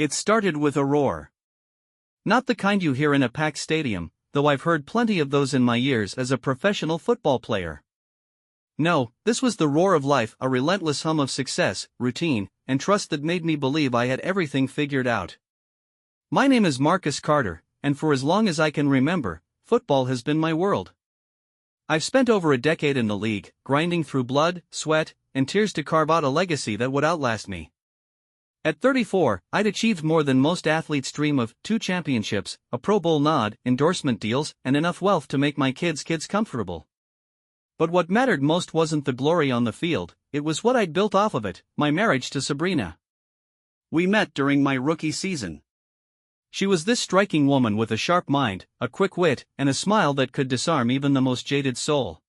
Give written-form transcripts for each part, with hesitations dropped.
It started with a roar. Not the kind you hear in a packed stadium, though I've heard plenty of those in my years as a professional football player. No, this was the roar of life, a relentless hum of success, routine, and trust that made me believe I had everything figured out. My name is Marcus Carter, and for as long as I can remember, football has been my world. I've spent over a decade in the league, grinding through blood, sweat, and tears to carve out a legacy that would outlast me. At 34, I'd achieved more than most athletes dream of: 2 championships, a Pro Bowl nod, endorsement deals, and enough wealth to make my kids' comfortable. But what mattered most wasn't the glory on the field, it was what I'd built off of it: my marriage to Sabrina. We met during my rookie season. She was this striking woman with a sharp mind, a quick wit, and a smile that could disarm even the most jaded soul.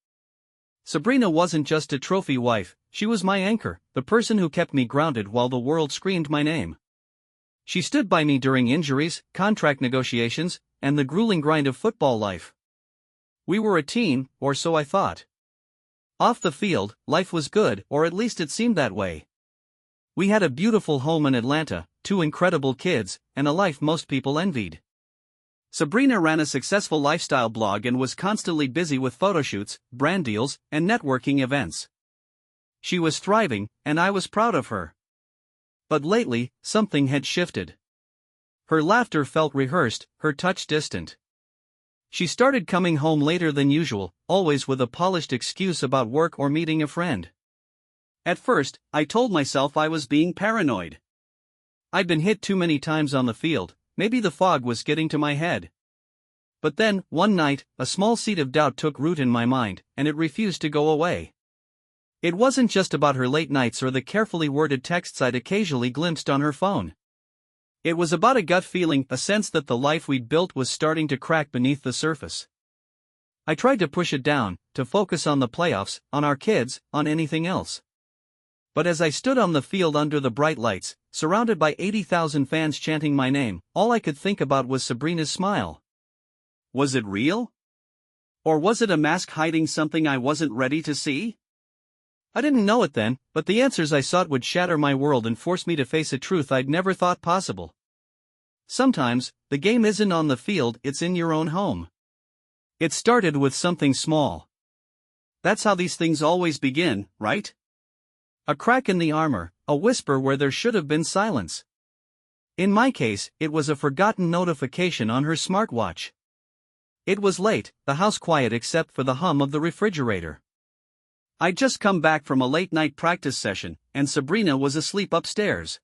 Sabrina wasn't just a trophy wife, she was my anchor, the person who kept me grounded while the world screamed my name. She stood by me during injuries, contract negotiations, and the grueling grind of football life. We were a team, or so I thought. Off the field, life was good, or at least it seemed that way. We had a beautiful home in Atlanta, 2 incredible kids, and a life most people envied. Sabrina ran a successful lifestyle blog and was constantly busy with photoshoots, brand deals, and networking events. She was thriving, and I was proud of her. But lately, something had shifted. Her laughter felt rehearsed, her touch distant. She started coming home later than usual, always with a polished excuse about work or meeting a friend. At first, I told myself I was being paranoid. I'd been hit too many times on the field, maybe the fog was getting to my head. But then, one night, a small seed of doubt took root in my mind, and it refused to go away. It wasn't just about her late nights or the carefully worded texts I'd occasionally glimpsed on her phone. It was about a gut feeling, a sense that the life we'd built was starting to crack beneath the surface. I tried to push it down, to focus on the playoffs, on our kids, on anything else. But as I stood on the field under the bright lights, surrounded by 80,000 fans chanting my name, all I could think about was Sabrina's smile. Was it real? Or was it a mask hiding something I wasn't ready to see? I didn't know it then, but the answers I sought would shatter my world and force me to face a truth I'd never thought possible. Sometimes, the game isn't on the field, it's in your own home. It started with something small. That's how these things always begin, right? A crack in the armor, a whisper where there should have been silence. In my case, it was a forgotten notification on her smartwatch. It was late, the house quiet except for the hum of the refrigerator. I'd just come back from a late-night practice session, and Sabrina was asleep upstairs.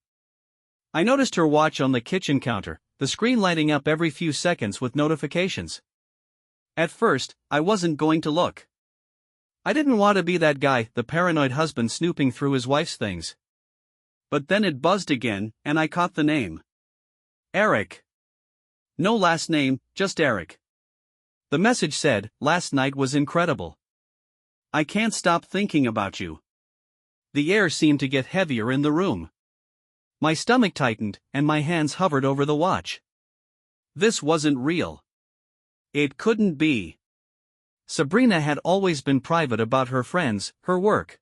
I noticed her watch on the kitchen counter, the screen lighting up every few seconds with notifications. At first, I wasn't going to look. I didn't want to be that guy, the paranoid husband snooping through his wife's things. But then it buzzed again, and I caught the name. Eric. No last name, just Eric. The message said, "Last night was incredible. I can't stop thinking about you." The air seemed to get heavier in the room. My stomach tightened, and my hands hovered over the watch. This wasn't real. It couldn't be. Sabrina had always been private about her friends, her work.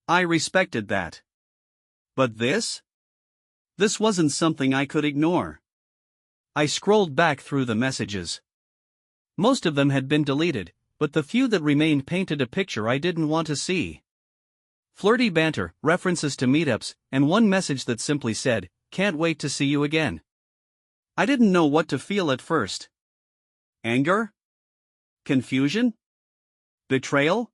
I respected that. But this? This wasn't something I could ignore. I scrolled back through the messages. Most of them had been deleted, but the few that remained painted a picture I didn't want to see. Flirty banter, references to meetups, and one message that simply said, "Can't wait to see you again." I didn't know what to feel at first. Anger? Confusion? Betrayal?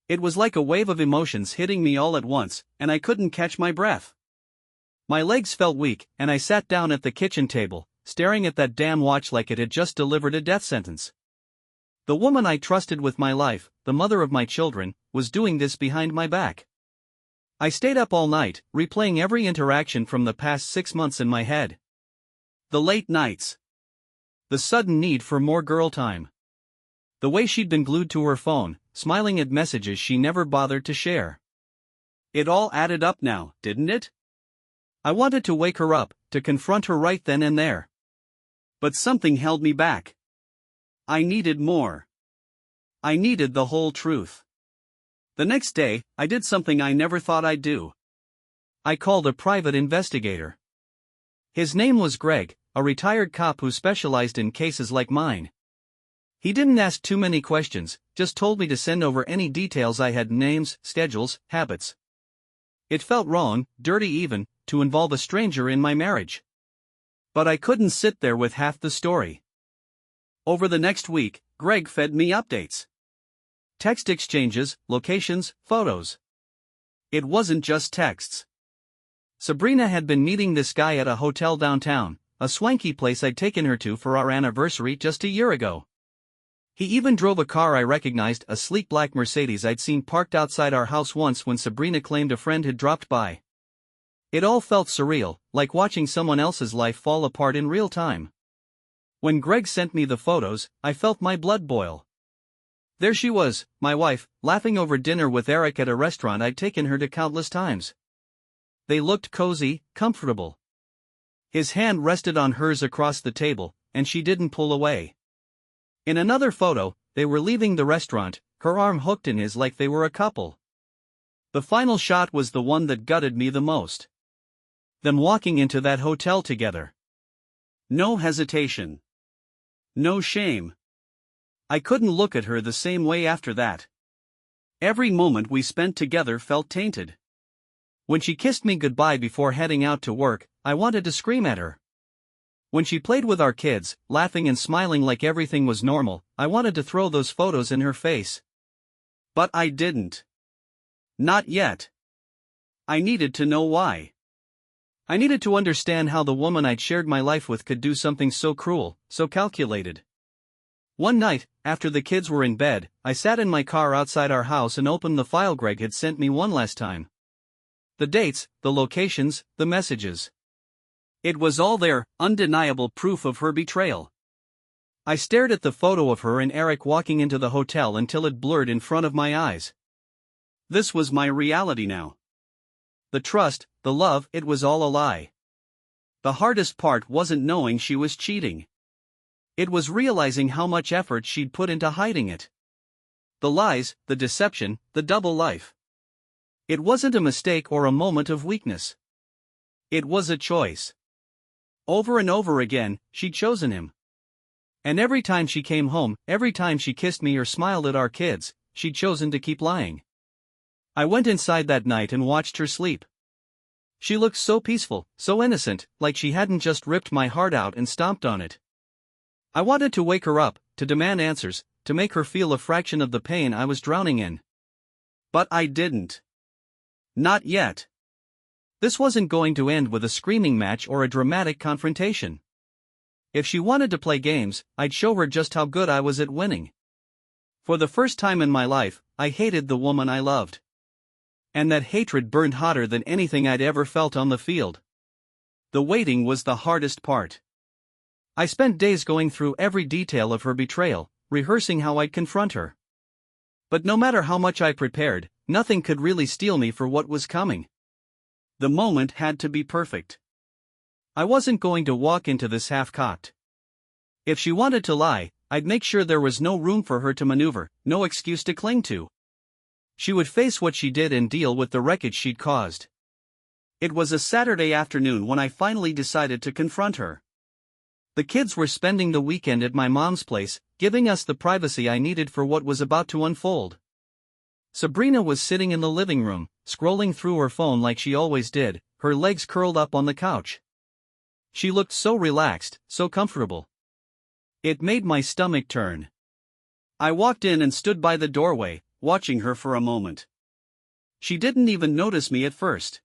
It was like a wave of emotions hitting me all at once, and I couldn't catch my breath. My legs felt weak, and I sat down at the kitchen table, staring at that damn watch like it had just delivered a death sentence. The woman I trusted with my life, the mother of my children, was doing this behind my back. I stayed up all night, replaying every interaction from the past 6 months in my head. The late nights. The sudden need for more girl time. The way she'd been glued to her phone, smiling at messages she never bothered to share. It all added up now, didn't it? I wanted to wake her up, to confront her right then and there. But something held me back. I needed more. I needed the whole truth. The next day, I did something I never thought I'd do. I called a private investigator. His name was Greg, a retired cop who specialized in cases like mine. He didn't ask too many questions, just told me to send over any details I had: names, schedules, habits. It felt wrong, dirty even, to involve a stranger in my marriage. But I couldn't sit there with half the story. Over the next week, Greg fed me updates. Text exchanges, locations, photos. It wasn't just texts. Sabrina had been meeting this guy at a hotel downtown, a swanky place I'd taken her to for our anniversary just a year ago. He even drove a car I recognized, a sleek black Mercedes I'd seen parked outside our house once when Sabrina claimed a friend had dropped by. It all felt surreal, like watching someone else's life fall apart in real time. When Greg sent me the photos, I felt my blood boil. There she was, my wife, laughing over dinner with Eric at a restaurant I'd taken her to countless times. They looked cozy, comfortable. His hand rested on hers across the table, and she didn't pull away. In another photo, they were leaving the restaurant, her arm hooked in his like they were a couple. The final shot was the one that gutted me the most. Them walking into that hotel together. No hesitation. No shame. I couldn't look at her the same way after that. Every moment we spent together felt tainted. When she kissed me goodbye before heading out to work, I wanted to scream at her. When she played with our kids, laughing and smiling like everything was normal, I wanted to throw those photos in her face. But I didn't. Not yet. I needed to know why. I needed to understand how the woman I'd shared my life with could do something so cruel, so calculated. One night, after the kids were in bed, I sat in my car outside our house and opened the file Greg had sent me one last time. The dates, the locations, the messages. It was all there, undeniable proof of her betrayal. I stared at the photo of her and Eric walking into the hotel until it blurred in front of my eyes. This was my reality now. The trust, the love, it was all a lie. The hardest part wasn't knowing she was cheating. It was realizing how much effort she'd put into hiding it. The lies, the deception, the double life. It wasn't a mistake or a moment of weakness. It was a choice. Over and over again, she'd chosen him. And every time she came home, every time she kissed me or smiled at our kids, she'd chosen to keep lying. I went inside that night and watched her sleep. She looked so peaceful, so innocent, like she hadn't just ripped my heart out and stomped on it. I wanted to wake her up, to demand answers, to make her feel a fraction of the pain I was drowning in. But I didn't. Not yet. This wasn't going to end with a screaming match or a dramatic confrontation. If she wanted to play games, I'd show her just how good I was at winning. For the first time in my life, I hated the woman I loved. And that hatred burned hotter than anything I'd ever felt on the field. The waiting was the hardest part. I spent days going through every detail of her betrayal, rehearsing how I'd confront her. But no matter how much I prepared, nothing could really steel me for what was coming. The moment had to be perfect. I wasn't going to walk into this half-cocked. If she wanted to lie, I'd make sure there was no room for her to maneuver, no excuse to cling to. She would face what she did and deal with the wreckage she'd caused. It was a Saturday afternoon when I finally decided to confront her. The kids were spending the weekend at my mom's place, giving us the privacy I needed for what was about to unfold. Sabrina was sitting in the living room, scrolling through her phone like she always did, her legs curled up on the couch. She looked so relaxed, so comfortable. It made my stomach turn. I walked in and stood by the doorway, watching her for a moment. She didn't even notice me at first.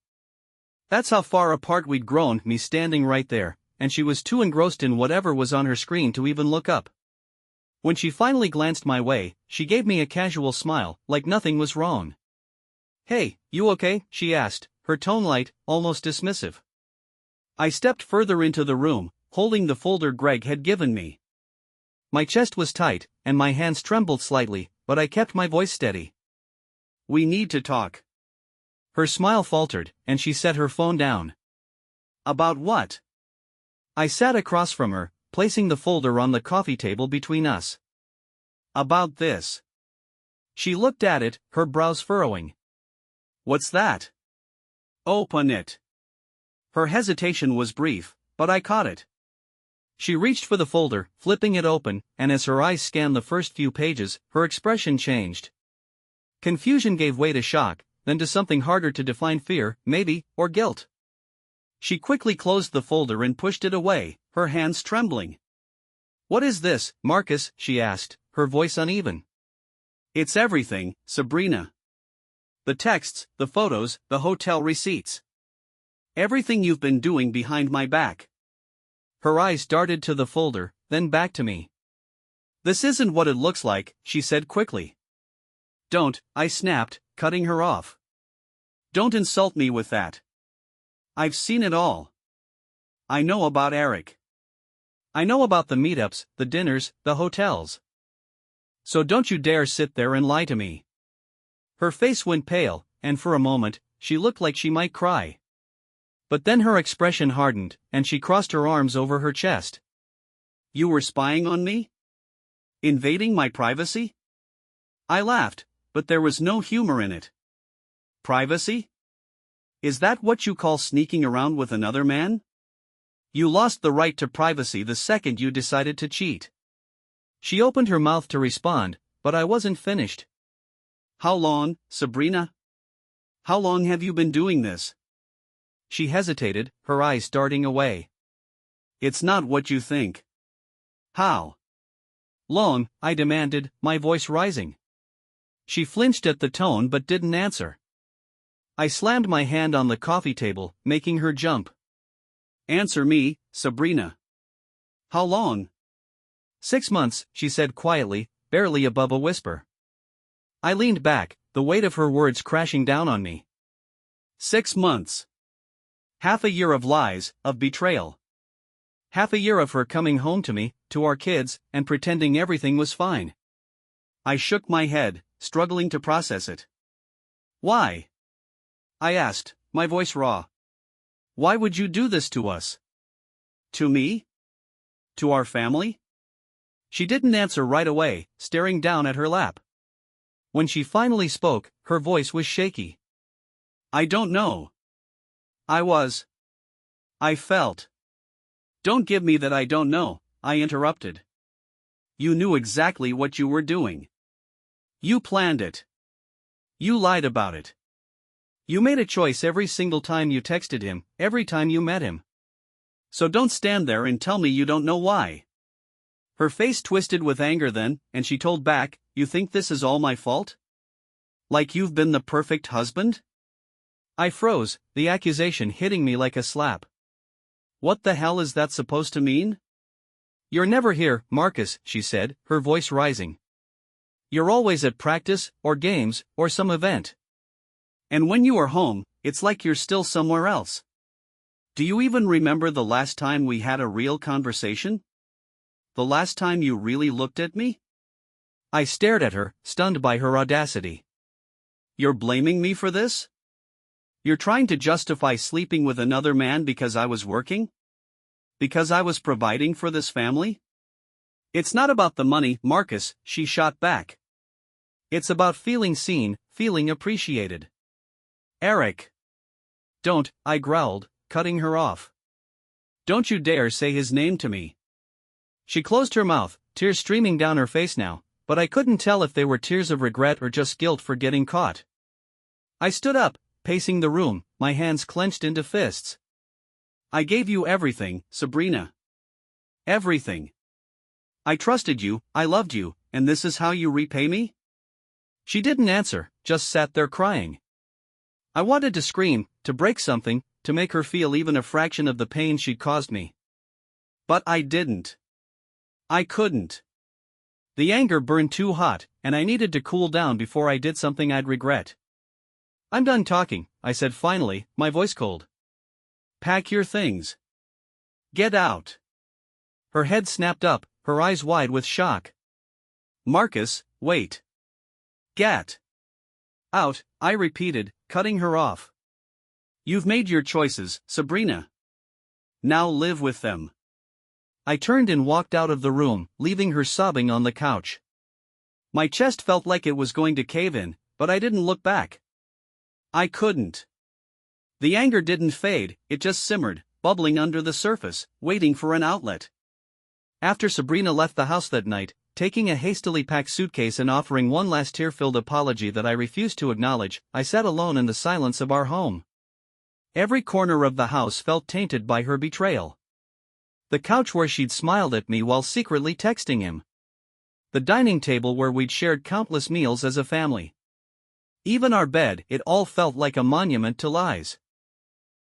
That's how far apart we'd grown, me standing right there, and she was too engrossed in whatever was on her screen to even look up. When she finally glanced my way, she gave me a casual smile, like nothing was wrong. "Hey, you okay?" she asked, her tone light, almost dismissive. I stepped further into the room, holding the folder Greg had given me. My chest was tight, and my hands trembled slightly, but I kept my voice steady. "We need to talk." Her smile faltered, and she set her phone down. "About what?" I sat across from her, placing the folder on the coffee table between us. "About this." She looked at it, her brows furrowing. "What's that?" "Open it." Her hesitation was brief, but I caught it. She reached for the folder, flipping it open, and as her eyes scanned the first few pages, her expression changed. Confusion gave way to shock, then to something harder to define: fear, maybe, or guilt. She quickly closed the folder and pushed it away, her hands trembling. "What is this, Marcus?" she asked, her voice uneven. "It's everything, Sabrina. The texts, the photos, the hotel receipts. Everything you've been doing behind my back." Her eyes darted to the folder, then back to me. "This isn't what it looks like," she said quickly. "Don't," I snapped, cutting her off. "Don't insult me with that. I've seen it all. I know about Eric. I know about the meetups, the dinners, the hotels. So don't you dare sit there and lie to me." Her face went pale, and for a moment, she looked like she might cry. But then her expression hardened, and she crossed her arms over her chest. "You were spying on me? Invading my privacy?" I laughed, but there was no humor in it. "Privacy? Is that what you call sneaking around with another man? You lost the right to privacy the second you decided to cheat." She opened her mouth to respond, but I wasn't finished. "How long, Sabrina? How long have you been doing this?" She hesitated, her eyes darting away. "It's not what you think." "How long?" I demanded, my voice rising. She flinched at the tone but didn't answer. I slammed my hand on the coffee table, making her jump. "Answer me, Sabrina. How long?" "6 months," she said quietly, barely above a whisper. I leaned back, the weight of her words crashing down on me. 6 months. Half a year of lies, of betrayal. Half a year of her coming home to me, to our kids, and pretending everything was fine. I shook my head, struggling to process it. "Why?" I asked, my voice raw. "Why would you do this to us? To me? To our family?" She didn't answer right away, staring down at her lap. When she finally spoke, her voice was shaky. "I don't know. I felt." "Don't give me that I don't know," I interrupted. "You knew exactly what you were doing. You planned it. You lied about it. You made a choice every single time you texted him, every time you met him. So don't stand there and tell me you don't know why." Her face twisted with anger then, and she told back, "You think this is all my fault? Like you've been the perfect husband?" I froze, the accusation hitting me like a slap. "What the hell is that supposed to mean?" "You're never here, Marcus," she said, her voice rising. "You're always at practice, or games, or some event. And when you are home, it's like you're still somewhere else. Do you even remember the last time we had a real conversation? The last time you really looked at me?" I stared at her, stunned by her audacity. "You're blaming me for this? You're trying to justify sleeping with another man because I was working? Because I was providing for this family?" "It's not about the money, Marcus," she shot back. "It's about feeling seen, feeling appreciated." "Eric." "Don't," I growled, cutting her off. "Don't you dare say his name to me." She closed her mouth, tears streaming down her face now, but I couldn't tell if they were tears of regret or just guilt for getting caught. I stood up, pacing the room, my hands clenched into fists. "I gave you everything, Sabrina. Everything. I trusted you, I loved you, and this is how you repay me?" She didn't answer, just sat there crying. I wanted to scream, to break something, to make her feel even a fraction of the pain she'd caused me. But I didn't. I couldn't. The anger burned too hot, and I needed to cool down before I did something I'd regret. "I'm done talking," I said finally, my voice cold. "Pack your things. Get out." Her head snapped up, her eyes wide with shock. "Marcus, wait. Get out," I repeated, cutting her off. "You've made your choices, Sabrina. Now live with them." I turned and walked out of the room, leaving her sobbing on the couch. My chest felt like it was going to cave in, but I didn't look back. I couldn't. The anger didn't fade, it just simmered, bubbling under the surface, waiting for an outlet. After Sabrina left the house that night, taking a hastily packed suitcase and offering one last tear-filled apology that I refused to acknowledge, I sat alone in the silence of our home. Every corner of the house felt tainted by her betrayal. The couch where she'd smiled at me while secretly texting him. The dining table where we'd shared countless meals as a family. Even our bed, it all felt like a monument to lies.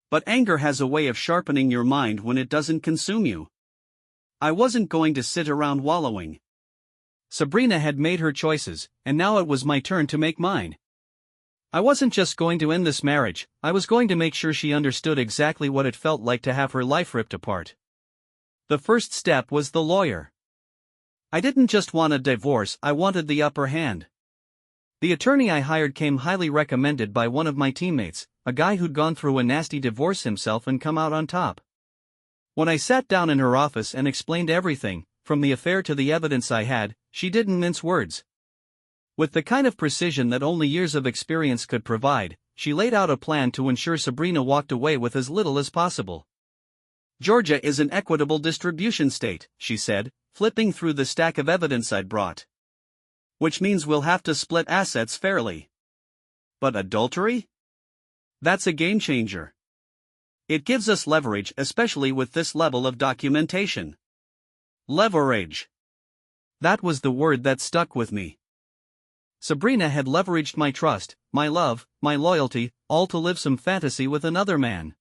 But anger has a way of sharpening your mind when it doesn't consume you. I wasn't going to sit around wallowing. Sabrina had made her choices, and now it was my turn to make mine. I wasn't just going to end this marriage, I was going to make sure she understood exactly what it felt like to have her life ripped apart. The first step was the lawyer. I didn't just want a divorce, I wanted the upper hand. The attorney I hired came highly recommended by one of my teammates, a guy who'd gone through a nasty divorce himself and come out on top. When I sat down in her office and explained everything, from the affair to the evidence I had, she didn't mince words. With the kind of precision that only years of experience could provide, she laid out a plan to ensure Sabrina walked away with as little as possible. "Georgia is an equitable distribution state," she said, flipping through the stack of evidence I'd brought. "Which means we'll have to split assets fairly. But adultery? That's a game changer. It gives us leverage, especially with this level of documentation." Leverage. That was the word that stuck with me. Sabrina had leveraged my trust, my love, my loyalty, all to live some fantasy with another man.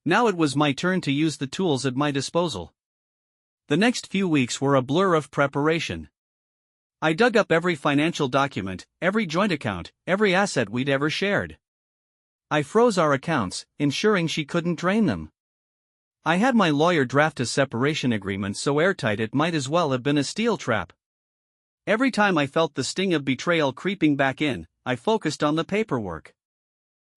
Now it was my turn to use the tools at my disposal. The next few weeks were a blur of preparation. I dug up every financial document, every joint account, every asset we'd ever shared. I froze our accounts, ensuring she couldn't drain them. I had my lawyer draft a separation agreement so airtight it might as well have been a steel trap. Every time I felt the sting of betrayal creeping back in, I focused on the paperwork.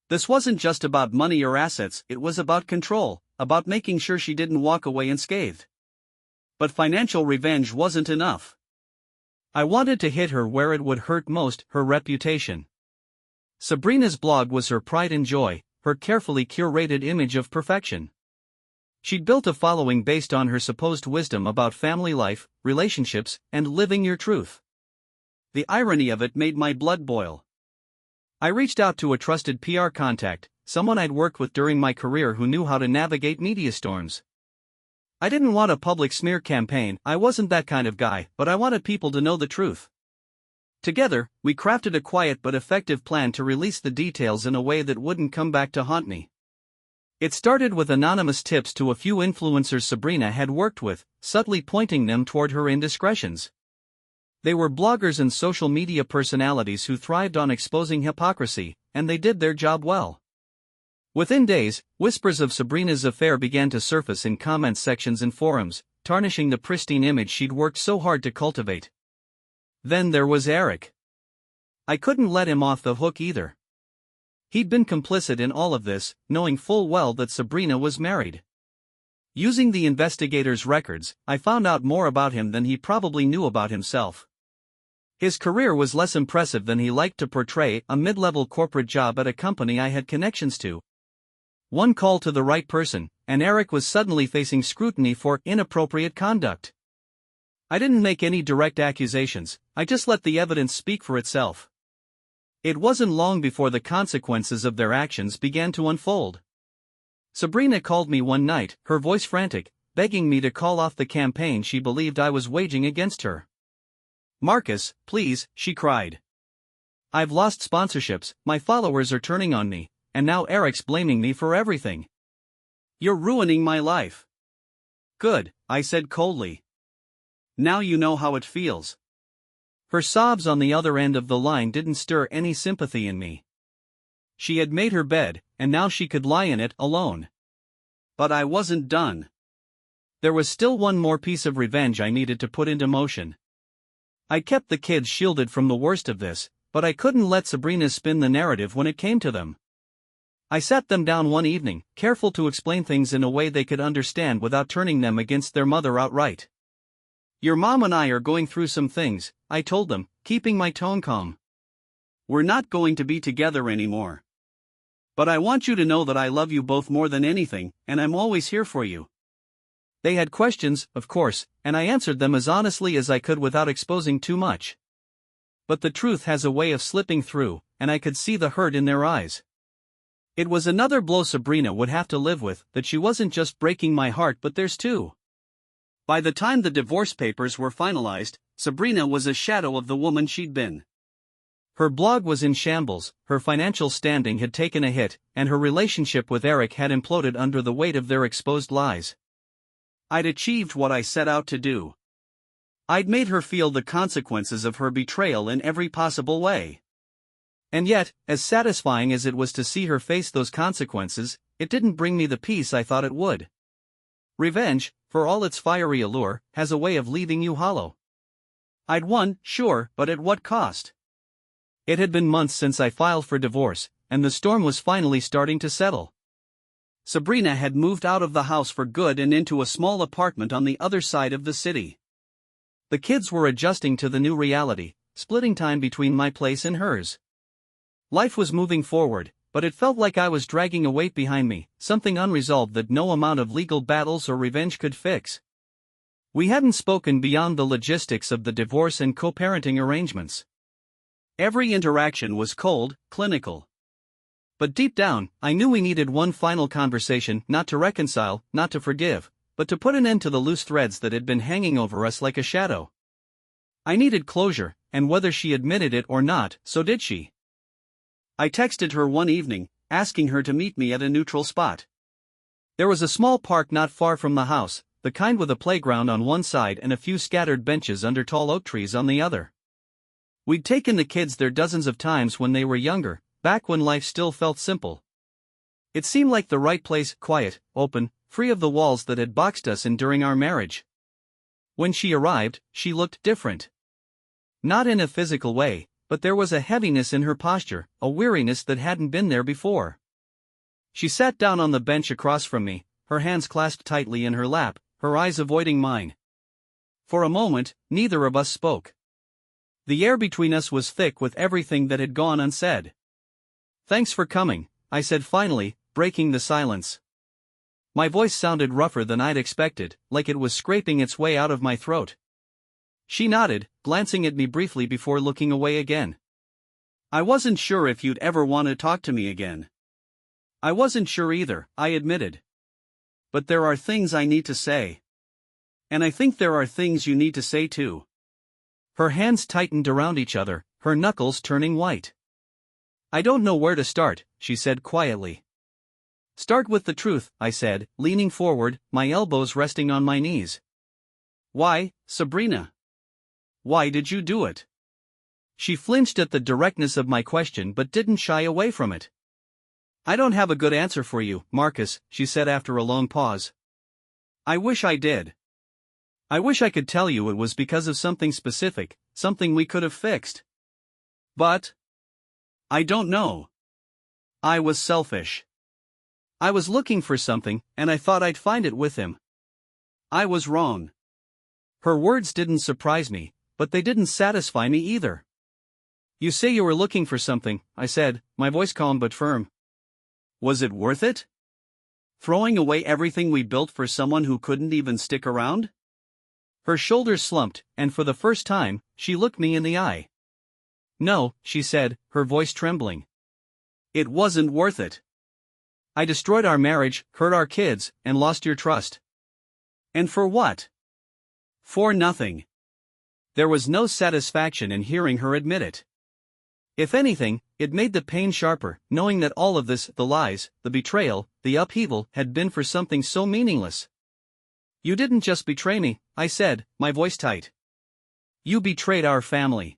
This wasn't just about money or assets, it was about control, about making sure she didn't walk away unscathed. But financial revenge wasn't enough. I wanted to hit her where it would hurt most, her reputation. Sabrina's blog was her pride and joy, her carefully curated image of perfection. She'd built a following based on her supposed wisdom about family life, relationships, and living your truth. The irony of it made my blood boil. I reached out to a trusted PR contact, someone I'd worked with during my career who knew how to navigate media storms. I didn't want a public smear campaign, I wasn't that kind of guy, but I wanted people to know the truth. Together, we crafted a quiet but effective plan to release the details in a way that wouldn't come back to haunt me. It started with anonymous tips to a few influencers Sabrina had worked with, subtly pointing them toward her indiscretions. They were bloggers and social media personalities who thrived on exposing hypocrisy, and they did their job well. Within days, whispers of Sabrina's affair began to surface in comment sections and forums, tarnishing the pristine image she'd worked so hard to cultivate. Then there was Eric. I couldn't let him off the hook either. He'd been complicit in all of this, knowing full well that Sabrina was married. Using the investigator's records, I found out more about him than he probably knew about himself. His career was less impressive than he liked to portray, a mid-level corporate job at a company I had connections to. One call to the right person, and Eric was suddenly facing scrutiny for inappropriate conduct. I didn't make any direct accusations, I just let the evidence speak for itself. It wasn't long before the consequences of their actions began to unfold. Sabrina called me one night, her voice frantic, begging me to call off the campaign she believed I was waging against her. "Marcus, please," she cried. "I've lost sponsorships, my followers are turning on me, and now Eric's blaming me for everything. You're ruining my life." "Good," I said coldly. "Now you know how it feels." Her sobs on the other end of the line didn't stir any sympathy in me. She had made her bed, and now she could lie in it alone. But I wasn't done. There was still one more piece of revenge I needed to put into motion. I kept the kids shielded from the worst of this, but I couldn't let Sabrina spin the narrative when it came to them. I sat them down one evening, careful to explain things in a way they could understand without turning them against their mother outright. "Your mom and I are going through some things," I told them, keeping my tone calm. "We're not going to be together anymore. But I want you to know that I love you both more than anything, and I'm always here for you. They had questions, of course, and I answered them as honestly as I could without exposing too much. But the truth has a way of slipping through, and I could see the hurt in their eyes. It was another blow Sabrina would have to live with, that she wasn't just breaking my heart but theirs too. By the time the divorce papers were finalized, Sabrina was a shadow of the woman she'd been. Her blog was in shambles, her financial standing had taken a hit, and her relationship with Eric had imploded under the weight of their exposed lies. I'd achieved what I set out to do. I'd made her feel the consequences of her betrayal in every possible way. And yet, as satisfying as it was to see her face those consequences, it didn't bring me the peace I thought it would. Revenge, for all its fiery allure, has a way of leaving you hollow. I'd won, sure, but at what cost? It had been months since I filed for divorce, and the storm was finally starting to settle. Sabrina had moved out of the house for good and into a small apartment on the other side of the city. The kids were adjusting to the new reality, splitting time between my place and hers. Life was moving forward, but it felt like I was dragging a weight behind me, something unresolved that no amount of legal battles or revenge could fix. We hadn't spoken beyond the logistics of the divorce and co-parenting arrangements. Every interaction was cold, clinical. But deep down, I knew we needed one final conversation, not to reconcile, not to forgive, but to put an end to the loose threads that had been hanging over us like a shadow. I needed closure, and whether she admitted it or not, so did she. I texted her one evening, asking her to meet me at a neutral spot. There was a small park not far from the house, the kind with a playground on one side and a few scattered benches under tall oak trees on the other. We'd taken the kids there dozens of times when they were younger, back when life still felt simple. It seemed like the right place, quiet, open, free of the walls that had boxed us in during our marriage. When she arrived, she looked different. Not in a physical way, but there was a heaviness in her posture, a weariness that hadn't been there before. She sat down on the bench across from me, her hands clasped tightly in her lap, her eyes avoiding mine. For a moment, neither of us spoke. The air between us was thick with everything that had gone unsaid. "Thanks for coming," I said finally, breaking the silence. My voice sounded rougher than I'd expected, like it was scraping its way out of my throat. She nodded, glancing at me briefly before looking away again. "I wasn't sure if you'd ever want to talk to me again." "I wasn't sure either," I admitted. "But there are things I need to say. And I think there are things you need to say too." Her hands tightened around each other, her knuckles turning white. "I don't know where to start," she said quietly. "Start with the truth," I said, leaning forward, my elbows resting on my knees. "Why, Sabrina? Why did you do it?" She flinched at the directness of my question but didn't shy away from it. "I don't have a good answer for you, Marcus," she said after a long pause. "I wish I did. I wish I could tell you it was because of something specific, something we could have fixed. But I don't know. I was selfish. I was looking for something, and I thought I'd find it with him. I was wrong." Her words didn't surprise me, but they didn't satisfy me either. "You say you were looking for something," I said, my voice calm but firm. "Was it worth it? Throwing away everything we built for someone who couldn't even stick around?" Her shoulders slumped, and for the first time, she looked me in the eye. "No," she said, her voice trembling. "It wasn't worth it. I destroyed our marriage, hurt our kids, and lost your trust." "And for what?" "For nothing." There was no satisfaction in hearing her admit it. If anything, it made the pain sharper, knowing that all of this, the lies, the betrayal, the upheaval, had been for something so meaningless. "You didn't just betray me," I said, my voice tight. "You betrayed our family.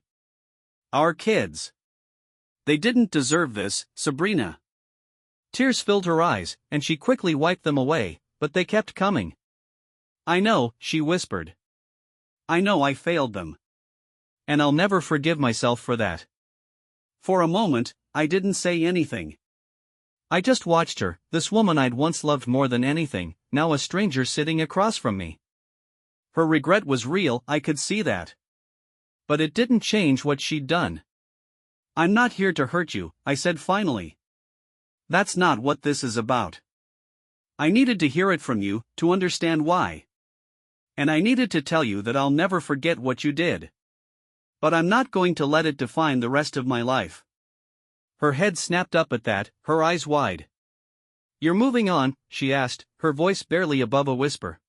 Our kids. They didn't deserve this, Sabrina." Tears filled her eyes, and she quickly wiped them away, but they kept coming. "I know," she whispered. "I know I failed them. And I'll never forgive myself for that." For a moment, I didn't say anything. I just watched her, this woman I'd once loved more than anything, now a stranger sitting across from me. Her regret was real, I could see that. But it didn't change what she'd done. "I'm not here to hurt you," I said finally. That's not what this is about. I needed to hear it from you, to understand why. And I needed to tell you that I'll never forget what you did. But I'm not going to let it define the rest of my life." Her head snapped up at that, her eyes wide. "You're moving on?" she asked, her voice barely above a whisper.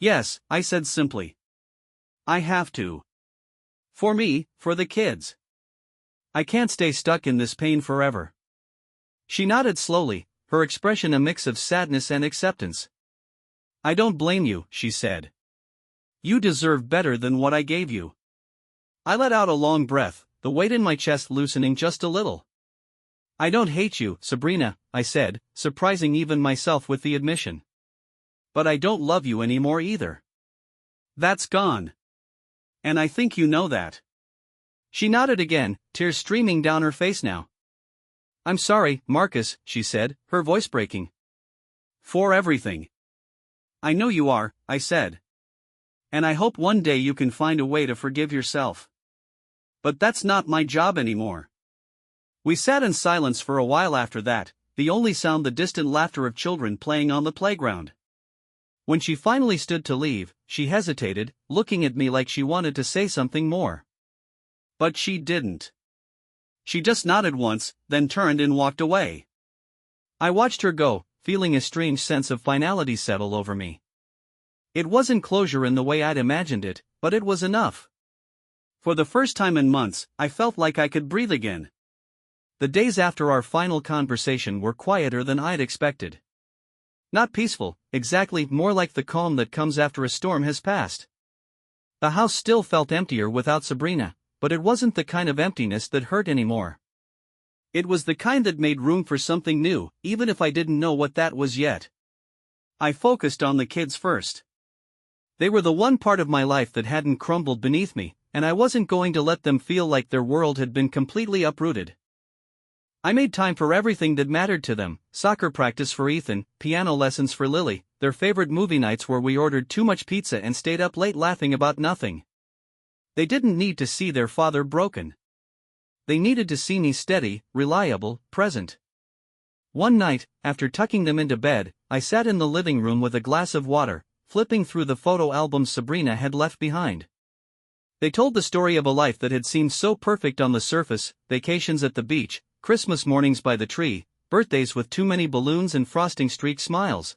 "Yes," I said simply. "I have to. For me, for the kids. I can't stay stuck in this pain forever." She nodded slowly, her expression a mix of sadness and acceptance. "I don't blame you," she said. "You deserve better than what I gave you." I let out a long breath, the weight in my chest loosening just a little. "I don't hate you, Sabrina," I said, surprising even myself with the admission. "But I don't love you anymore either. That's gone. And I think you know that." She nodded again, tears streaming down her face now. "I'm sorry, Marcus," she said, her voice breaking. "For everything." "I know you are," I said. "And I hope one day you can find a way to forgive yourself. But that's not my job anymore." We sat in silence for a while after that, the only sound the distant laughter of children playing on the playground. When she finally stood to leave, she hesitated, looking at me like she wanted to say something more. But she didn't. She just nodded once, then turned and walked away. I watched her go, feeling a strange sense of finality settle over me. It wasn't closure in the way I'd imagined it, but it was enough. For the first time in months, I felt like I could breathe again. The days after our final conversation were quieter than I'd expected. Not peaceful, exactly, more like the calm that comes after a storm has passed. The house still felt emptier without Sabrina, but it wasn't the kind of emptiness that hurt anymore. It was the kind that made room for something new, even if I didn't know what that was yet. I focused on the kids first. They were the one part of my life that hadn't crumbled beneath me, and I wasn't going to let them feel like their world had been completely uprooted. I made time for everything that mattered to them: soccer practice for Ethan, piano lessons for Lily, their favorite movie nights where we ordered too much pizza and stayed up late laughing about nothing. They didn't need to see their father broken. They needed to see me steady, reliable, present. One night, after tucking them into bed, I sat in the living room with a glass of water, flipping through the photo albums Sabrina had left behind. They told the story of a life that had seemed so perfect on the surface: vacations at the beach, Christmas mornings by the tree, birthdays with too many balloons and frosting-streaked smiles.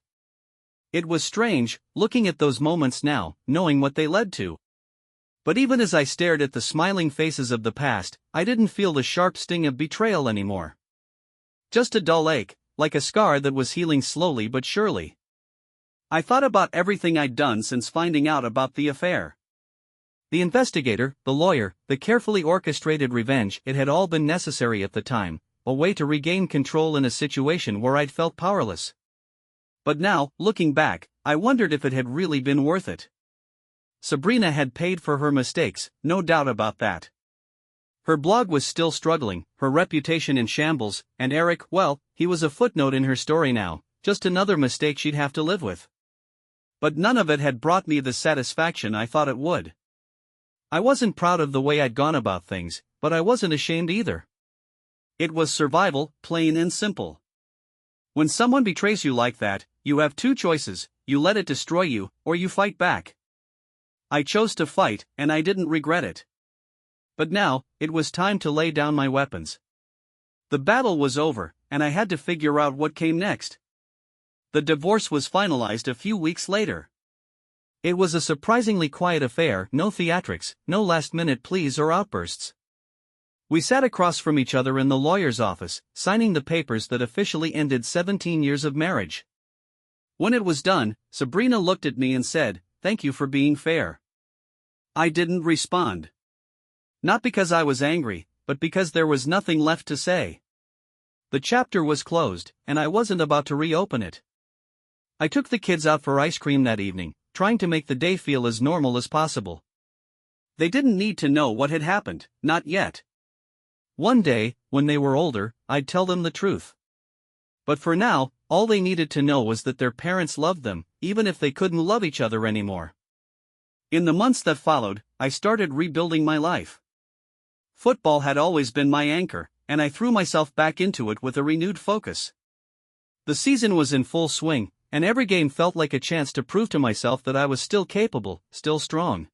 It was strange, looking at those moments now, knowing what they led to. But even as I stared at the smiling faces of the past, I didn't feel the sharp sting of betrayal anymore. Just a dull ache, like a scar that was healing slowly but surely. I thought about everything I'd done since finding out about the affair. The investigator, the lawyer, the carefully orchestrated revenge. It had all been necessary at the time, a way to regain control in a situation where I'd felt powerless. But now, looking back, I wondered if it had really been worth it. Sabrina had paid for her mistakes, no doubt about that. Her blog was still struggling, her reputation in shambles, and Eric, well, he was a footnote in her story now, just another mistake she'd have to live with. But none of it had brought me the satisfaction I thought it would. I wasn't proud of the way I'd gone about things, but I wasn't ashamed either. It was survival, plain and simple. When someone betrays you like that, you have two choices: you let it destroy you, or you fight back. I chose to fight, and I didn't regret it. But now, it was time to lay down my weapons. The battle was over, and I had to figure out what came next. The divorce was finalized a few weeks later. It was a surprisingly quiet affair, no theatrics, no last-minute pleas or outbursts. We sat across from each other in the lawyer's office, signing the papers that officially ended 17 years of marriage. When it was done, Sabrina looked at me and said, "Thank you for being fair." I didn't respond. Not because I was angry, but because there was nothing left to say. The chapter was closed, and I wasn't about to reopen it. I took the kids out for ice cream that evening, trying to make the day feel as normal as possible. They didn't need to know what had happened, not yet. One day, when they were older, I'd tell them the truth. But for now, all they needed to know was that their parents loved them, even if they couldn't love each other anymore. In the months that followed, I started rebuilding my life. Football had always been my anchor, and I threw myself back into it with a renewed focus. The season was in full swing, and every game felt like a chance to prove to myself that I was still capable, still strong.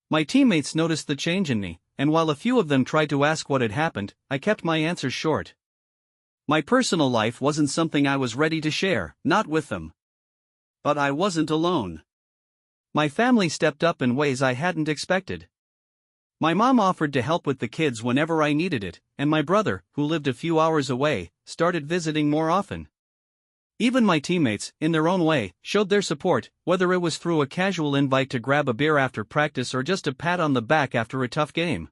My teammates noticed the change in me, and while a few of them tried to ask what had happened, I kept my answers short. My personal life wasn't something I was ready to share, not with them. But I wasn't alone. My family stepped up in ways I hadn't expected. My mom offered to help with the kids whenever I needed it, and my brother, who lived a few hours away, started visiting more often. Even my teammates, in their own way, showed their support, whether it was through a casual invite to grab a beer after practice or just a pat on the back after a tough game.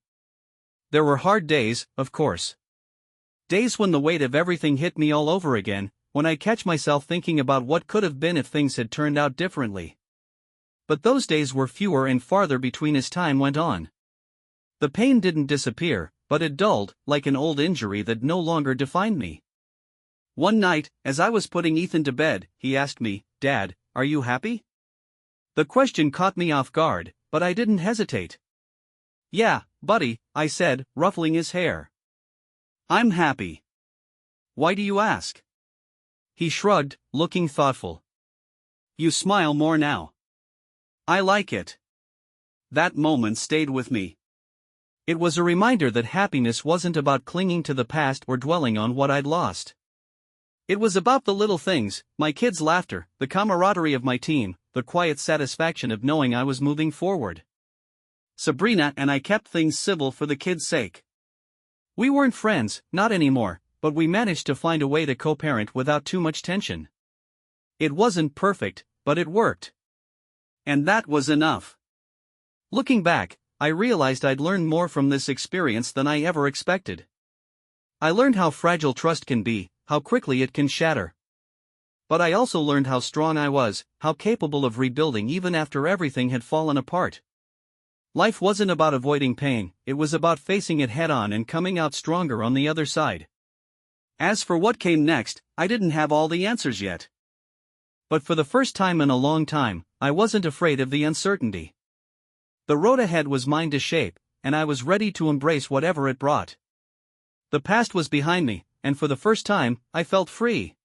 There were hard days, of course. Days when the weight of everything hit me all over again, when I'd catch myself thinking about what could have been if things had turned out differently. But those days were fewer and farther between as time went on. The pain didn't disappear, but it dulled, like an old injury that no longer defined me. One night, as I was putting Ethan to bed, he asked me, "Dad, are you happy?" The question caught me off guard, but I didn't hesitate. "Yeah, buddy," I said, ruffling his hair. "I'm happy." "Why do you ask?" He shrugged, looking thoughtful. "You smile more now." "I like it." That moment stayed with me. It was a reminder that happiness wasn't about clinging to the past or dwelling on what I'd lost. It was about the little things, my kids' laughter, the camaraderie of my team, the quiet satisfaction of knowing I was moving forward. Sabrina and I kept things civil for the kids' sake. We weren't friends, not anymore, but we managed to find a way to co-parent without too much tension. It wasn't perfect, but it worked. And that was enough. Looking back, I realized I'd learned more from this experience than I ever expected. I learned how fragile trust can be, how quickly it can shatter. But I also learned how strong I was, how capable of rebuilding even after everything had fallen apart. Life wasn't about avoiding pain, it was about facing it head-on and coming out stronger on the other side. As for what came next, I didn't have all the answers yet. But for the first time in a long time, I wasn't afraid of the uncertainty. The road ahead was mine to shape, and I was ready to embrace whatever it brought. The past was behind me, and for the first time, I felt free.